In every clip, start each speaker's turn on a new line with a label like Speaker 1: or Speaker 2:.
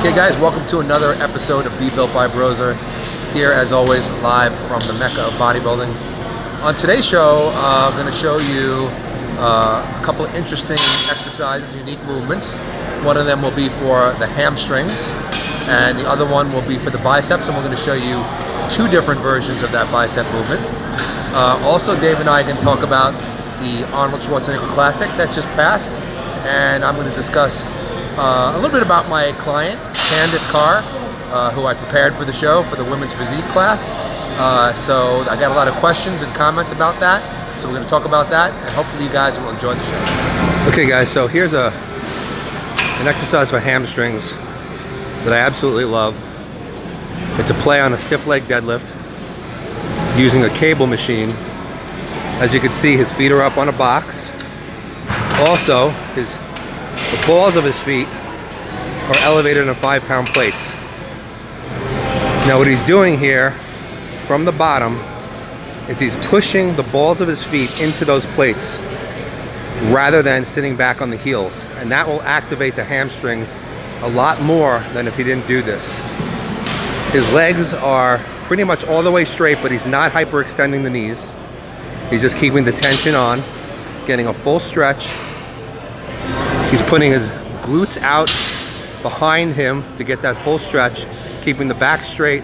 Speaker 1: Okay guys, welcome to another episode of Be Built by Broser. Here as always, live from the Mecca of bodybuilding. On today's show, I'm going to show you a couple of interesting exercises, unique movements. One of them will be for the hamstrings, and the other one will be for the biceps, and we're going to show you two different versions of that bicep movement. Also, Dave and I can talk about the Arnold Classic that just passed, and I'm going to discuss a little bit about my client, Candice Carr, who I prepared for the show for the women's physique class. So I got a lot of questions and comments about that. So we're going to talk about that, and hopefully you guys will enjoy the show. Okay guys, so here's an exercise for hamstrings that I absolutely love. It's a play on a stiff leg deadlift using a cable machine. As you can see, his feet are up on a box. Also, the balls of his feet are elevated on 5-pound plates. Now what he's doing here from the bottom is he's pushing the balls of his feet into those plates rather than sitting back on the heels, and that will activate the hamstrings a lot more than if he didn't do this. His legs are pretty much all the way straight, but he's not hyperextending the knees. He's just keeping the tension on, getting a full stretch. He's putting his glutes out behind him to get that full stretch, keeping the back straight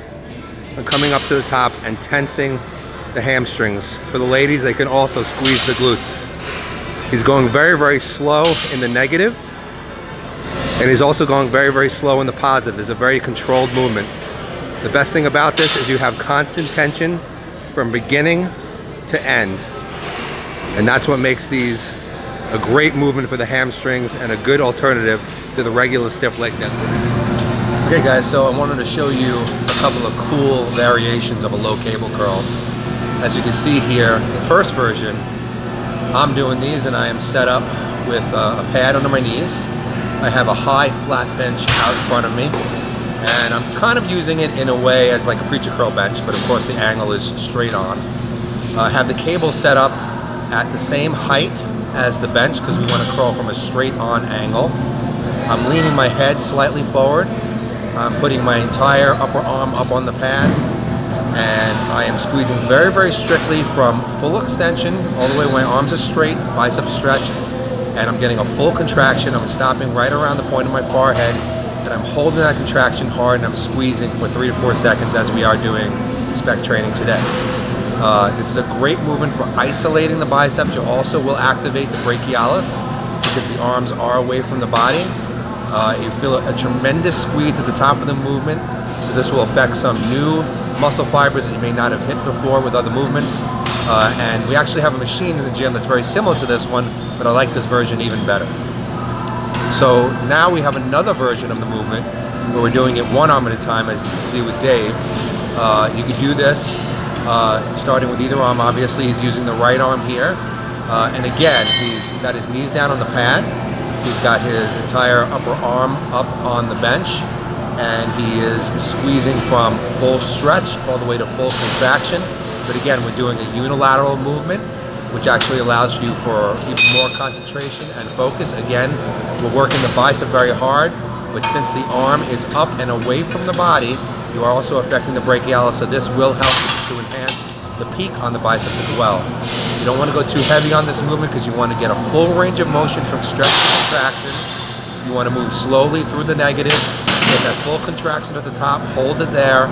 Speaker 1: and coming up to the top and tensing the hamstrings. For the ladies, they can also squeeze the glutes. He's going very, very slow in the negative, and he's also going very, very slow in the positive. It's a very controlled movement. The best thing about this is you have constant tension from beginning to end, and that's what makes these a great movement for the hamstrings and a good alternative to the regular stiff leg deadlift. Okay guys, so I wanted to show you a couple of cool variations of a low cable curl. As you can see here, the first version, I'm doing these and I am set up with a pad under my knees. I have a high flat bench out in front of me, and I'm kind of using it in a way as like a preacher curl bench, but of course the angle is straight on. I have the cable set up at the same height as the bench because we want to curl from a straight on angle. I'm leaning my head slightly forward. I'm putting my entire upper arm up on the pad, and I am squeezing very, very strictly from full extension all the way. My arms are straight, biceps stretched, and I'm getting a full contraction. I'm stopping right around the point of my forehead, and I'm holding that contraction hard, and I'm squeezing for 3 to 4 seconds as we are doing spec training today. This is a great movement for isolating the biceps. You also will activate the brachialis because the arms are away from the body. You feel a tremendous squeeze at the top of the movement, so this will affect some new muscle fibers that you may not have hit before with other movements. And we actually have a machine in the gym that's very similar to this one, but I like this version even better. So now we have another version of the movement where we're doing it one arm at a time, as you can see with Dave. You could do this starting with either arm. Obviously he's using the right arm here, and again he's got his knees down on the pad. He's got his entire upper arm up on the bench, and he is squeezing from full stretch all the way to full contraction. But again, we're doing a unilateral movement, which actually allows you for even more concentration and focus. Again, we're working the bicep very hard, but since the arm is up and away from the body, you are also affecting the brachialis, so this will help to enhance the peak on the biceps as well. You don't want to go too heavy on this movement because you want to get a full range of motion from stretch to contraction. You want to move slowly through the negative, get that full contraction at the top, hold it there,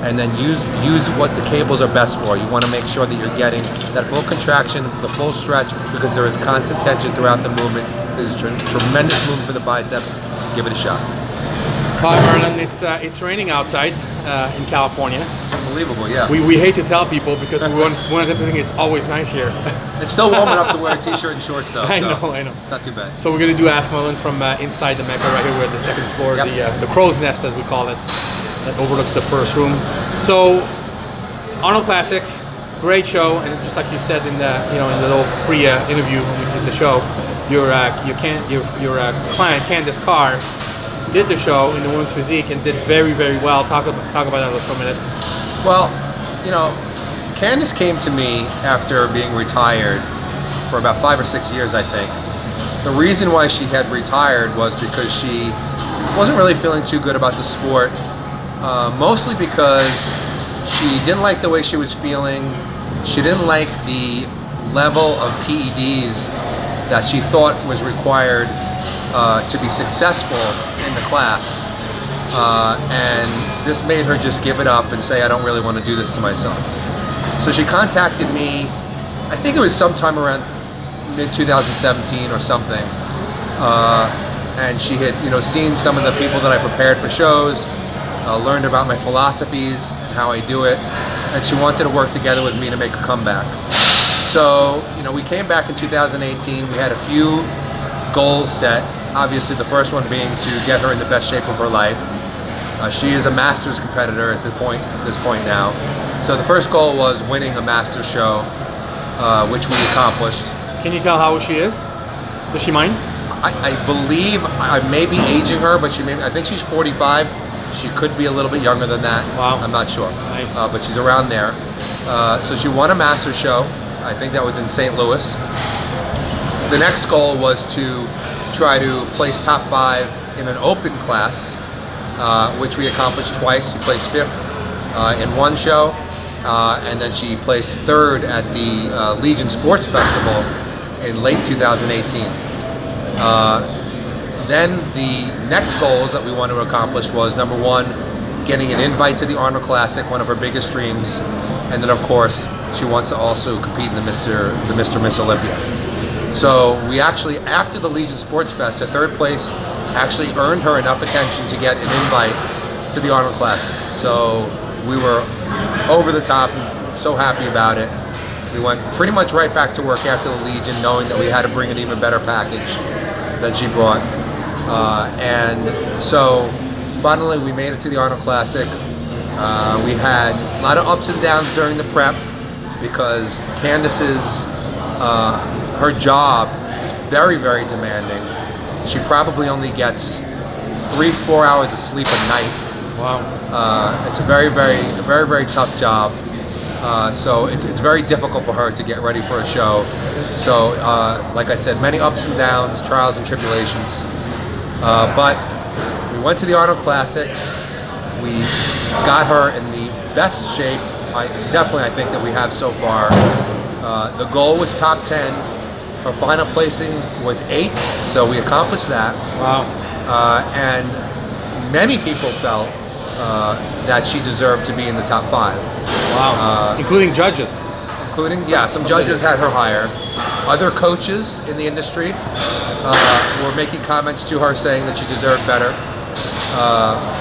Speaker 1: and then use what the cables are best for. You want to make sure that you're getting that full contraction, the full stretch, because there is constant tension throughout the movement. This is a tremendous movement for the biceps. Give it a shot.
Speaker 2: Hi Merlin, it's raining outside in California.
Speaker 1: Unbelievable, yeah.
Speaker 2: We hate to tell people because we want to think it's always nice here.
Speaker 1: It's still warm enough to wear a t-shirt and shorts though.
Speaker 2: I know.
Speaker 1: It's not too bad.
Speaker 2: So we're going to do Ask Merlin from inside the Mecca right here. We're at the second floor, the crow's nest as we call it, that overlooks the first room. So Arnold Classic, great show, and just like you said in the in the little pre-interview in the show, your client Candice Carr did the show in the women's physique and did very, very well. Talk about that for a minute.
Speaker 1: Well, you know, Candice came to me after being retired for about 5 or 6 years, I think, The reason why she had retired was because she wasn't really feeling too good about the sport, mostly because she didn't like the way she was feeling. She didn't like the level of PEDs that she thought was required to be successful in the class. And this made her just give it up and say, I don't really want to do this to myself. So she contacted me, I think it was sometime around mid-2017 or something. And she had, seen some of the people that I prepared for shows, learned about my philosophies and how I do it, and she wanted to work together with me to make a comeback. So, we came back in 2018. We had a few goals set. Obviously, the first one being to get her in the best shape of her life. She is a Masters competitor at this point now. So the first goal was winning a Masters show, which we accomplished.
Speaker 2: Can you tell how old she is? Does she mind?
Speaker 1: I believe I may be aging her, but I think she's 45. She could be a little bit younger than that.
Speaker 2: Wow.
Speaker 1: I'm not sure.
Speaker 2: Nice.
Speaker 1: But she's around there. So she won a Masters show. I think that was in St. Louis. The next goal was to try to place top 5 in an open class, which we accomplished twice. She placed 5th in one show, and then she placed 3rd at the Legion Sports Festival in late 2018. Then the next goals that we want to accomplish was, number 1, getting an invite to the Arnold Classic, one of her biggest dreams, and then of course she wants to also compete in the Mr. Miss Olympia. So we actually, after the Legion Sports Fest, her 3rd place actually earned her enough attention to get an invite to the Arnold Classic. So we were over the top and so happy about it. We went pretty much right back to work after the Legion, knowing that we had to bring an even better package than she brought. And so finally we made it to the Arnold Classic. We had a lot of ups and downs during the prep because Candace's, her job is very, very demanding. She probably only gets 3-4 hours of sleep a night.
Speaker 2: Wow.
Speaker 1: It's a very tough job. So it's very difficult for her to get ready for a show. So, like I said, many ups and downs, trials and tribulations. But we went to the Arnold Classic. We got her in the best shape, I think, that we have so far. The goal was top 10. Her final placing was 8th, so we accomplished that.
Speaker 2: Wow.
Speaker 1: And many people felt that she deserved to be in the top 5.
Speaker 2: Wow. Including judges.
Speaker 1: Some judges had her higher. Other coaches in the industry were making comments to her saying that she deserved better.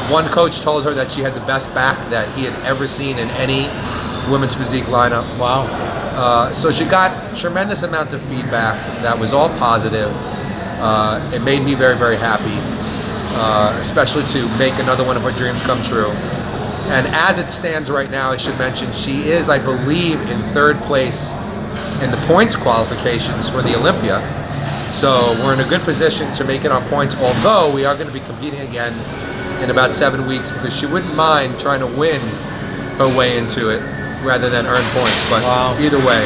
Speaker 1: One coach told her that she had the best back that he had ever seen in any women's physique lineup.
Speaker 2: Wow.
Speaker 1: So she got a tremendous amount of feedback that was all positive. It made me very, very happy, especially to make another one of her dreams come true. And as it stands right now, I should mention, she is, I believe, in 3rd place in the points qualifications for the Olympia. So we're in a good position to make it on points, although we are going to be competing again in about 7 weeks, because she wouldn't mind trying to win her way into it rather than earn points. But
Speaker 2: wow.
Speaker 1: Either way,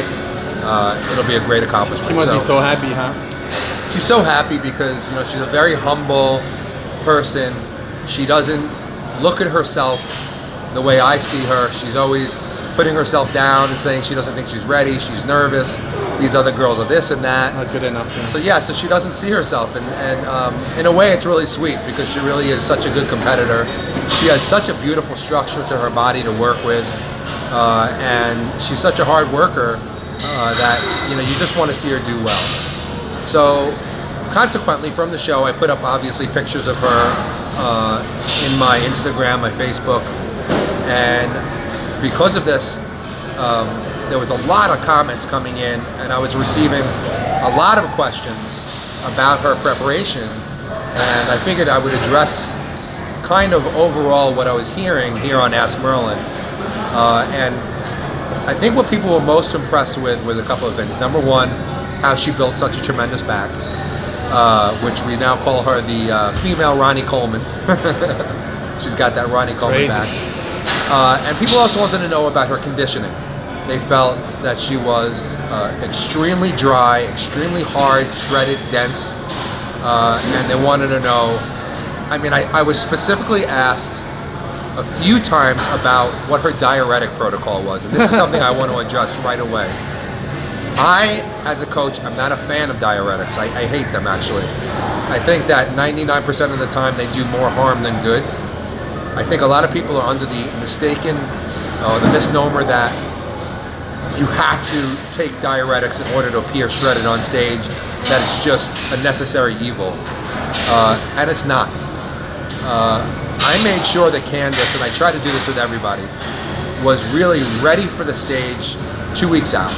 Speaker 1: it'll be a great accomplishment.
Speaker 2: She must be so happy, huh?
Speaker 1: She's so happy because, she's a very humble person. She doesn't look at herself the way I see her. She's always putting herself down and saying she doesn't think she's ready, she's nervous, these other girls are this and that.
Speaker 2: Not good enough.
Speaker 1: Yeah. So she doesn't see herself, and in a way it's really sweet because she really is such a good competitor. She has such a beautiful structure to her body to work with, and she's such a hard worker that you just want to see her do well. So consequently, from the show, I put up obviously pictures of her in my Instagram, my Facebook, and because of this, there was a lot of comments coming in, and I was receiving a lot of questions about her preparation, and I figured I would address kind of overall what I was hearing here on Ask Merlin. And I think what people were most impressed with a couple of things. Number 1, how she built such a tremendous back, which we now call her the female Ronnie Coleman. She's got that Ronnie Coleman back. And people also wanted to know about her conditioning. they felt that she was extremely dry, extremely hard, shredded, dense, and they wanted to know. I mean, I was specifically asked a few times about what her diuretic protocol was, and this is something I want to address right away. I, as a coach, I'm not a fan of diuretics. I hate them, actually. I think that 99% of the time they do more harm than good. I think a lot of people are under the mistaken, the misnomer that you have to take diuretics in order to appear shredded on stage, that it's just a necessary evil, and it's not. I made sure that Candace, and I try to do this with everybody, was really ready for the stage 2 weeks out.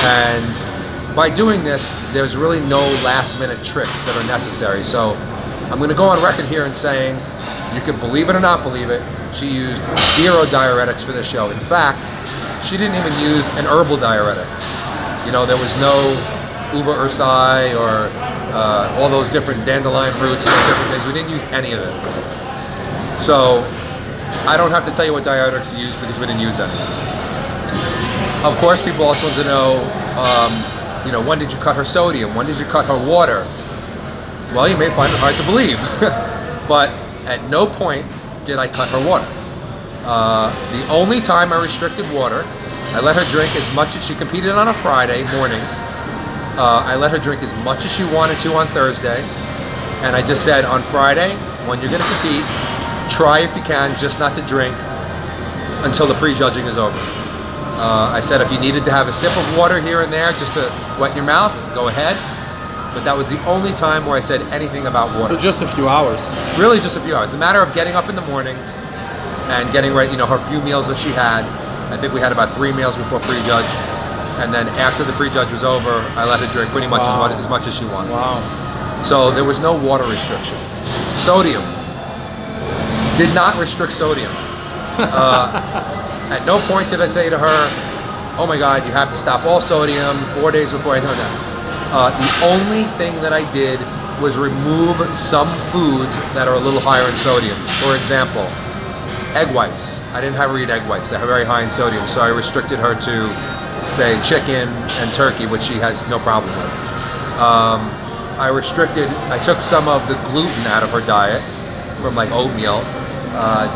Speaker 1: And by doing this, there's really no last minute tricks that are necessary. So I'm going to go on record here and saying, you can believe it or not believe it, she used 0 diuretics for this show. In fact, she didn't even use an herbal diuretic. You know, there was no uva ursi or all those different dandelion roots and those different things. We didn't use any of it. So I don't have to tell you what diuretics to use because we didn't use any. Of course, people also want to know, you know, when did you cut her sodium? When did you cut her water? Well, you may find it hard to believe, but at no point did I cut her water. The only time I restricted water, I let her drink as much as she competed on a Friday morning. I let her drink as much as she wanted to on Thursday, and I just said on Friday, when you're going to compete, try if you can just not to drink until the prejudging is over. I said if you needed to have a sip of water here and there just to wet your mouth, go ahead. But that was the only time where I said anything about water.
Speaker 2: So just a few hours.
Speaker 1: Really just a few hours. It's a matter of getting up in the morning and getting ready, you know, her few meals that she had. I think we had about 3 meals before prejudge. And then after the prejudge was over, I let her drink pretty much as much as she wanted.
Speaker 2: Wow.
Speaker 1: So there was no water restriction. Sodium. Did not restrict sodium. At no point did I say to her, oh my God, you have to stop all sodium 4 days before I know that. The only thing that I did was remove some foods that are a little higher in sodium. For example, egg whites. I didn't have her eat egg whites. They're very high in sodium, so I restricted her to, say, chicken and turkey, which she has no problem with. I took some of the gluten out of her diet from like oatmeal,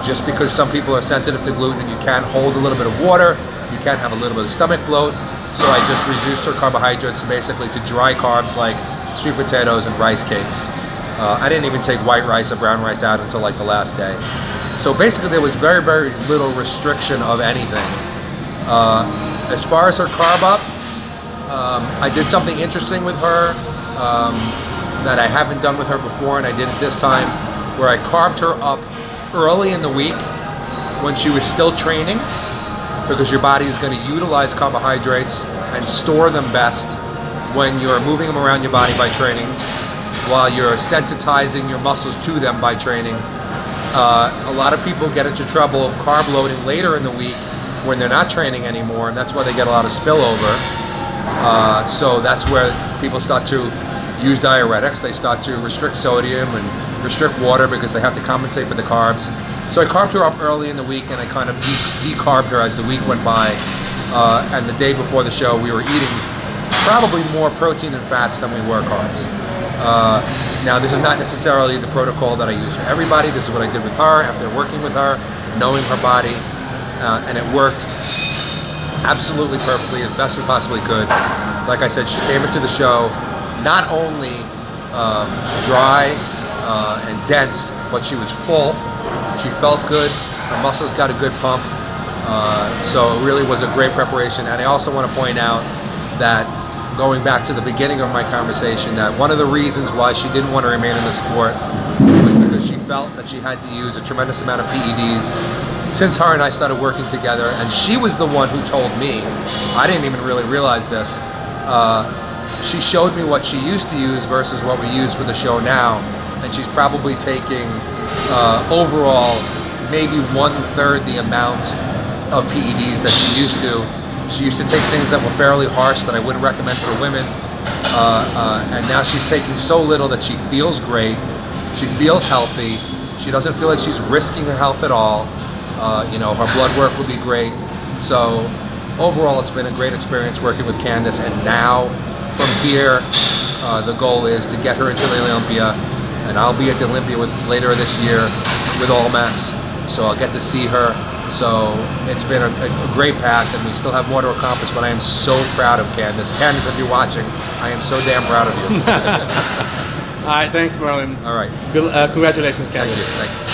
Speaker 1: just because some people are sensitive to gluten and you can't hold a little bit of water, you can't have a little bit of stomach bloat. So I just reduced her carbohydrates basically to dry carbs like sweet potatoes and rice cakes. I didn't even take white rice or brown rice out until like the last day. So basically there was very, very little restriction of anything. As far as her carb up, I did something interesting with her that I haven't done with her before, and I did it this time, where I carbed her up early in the week when she was still training, because your body is going to utilize carbohydrates and store them best when you're moving them around your body by training, while you're sensitizing your muscles to them by training. A lot of people get into trouble carb loading later in the week when they're not training anymore, and that's why they get a lot of spillover. So that's where people start to use diuretics. They start to restrict sodium and restrict water because they have to compensate for the carbs. So I carbed her up early in the week, and I kind of decarbed her as the week went by. And the day before the show, we were eating probably more protein and fats than we were carbs. Now, this is not necessarily the protocol that I use for everybody. This is what I did with her after working with her, knowing her body, and it worked absolutely perfectly, as best we possibly could. Like I said, she came into the show not only dry and dense, but she was full. She felt good. Her muscles got a good pump. So it really was a great preparation. And I also want to point out that, going back to the beginning of my conversation, that one of the reasons why she didn't want to remain in the sport was because she felt that she had to use a tremendous amount of PEDs since her and I started working together. And she was the one who told me, I didn't even really realize this, she showed me what she used to use versus what we use for the show now, and she's probably taking overall maybe 1/3 the amount of PEDs that she used to. She used to take things that were fairly harsh that I wouldn't recommend for women, and now she's taking so little that she feels great, she feels healthy, she doesn't feel like she's risking her health at all. You know, her blood work will be great. So overall, it's been a great experience working with Candace, and now from here, the goal is to get her into the Olympia, and I'll be at the Olympia later this year with All Max, so I'll get to see her. So it's been a great path, and we still have more to accomplish, but I am so proud of Candace. Candace, if you're watching, I am so damn proud of you.
Speaker 2: All right, thanks, Merlin.
Speaker 1: All right.
Speaker 2: Good, congratulations, Candace.
Speaker 1: Thank you. Thank you.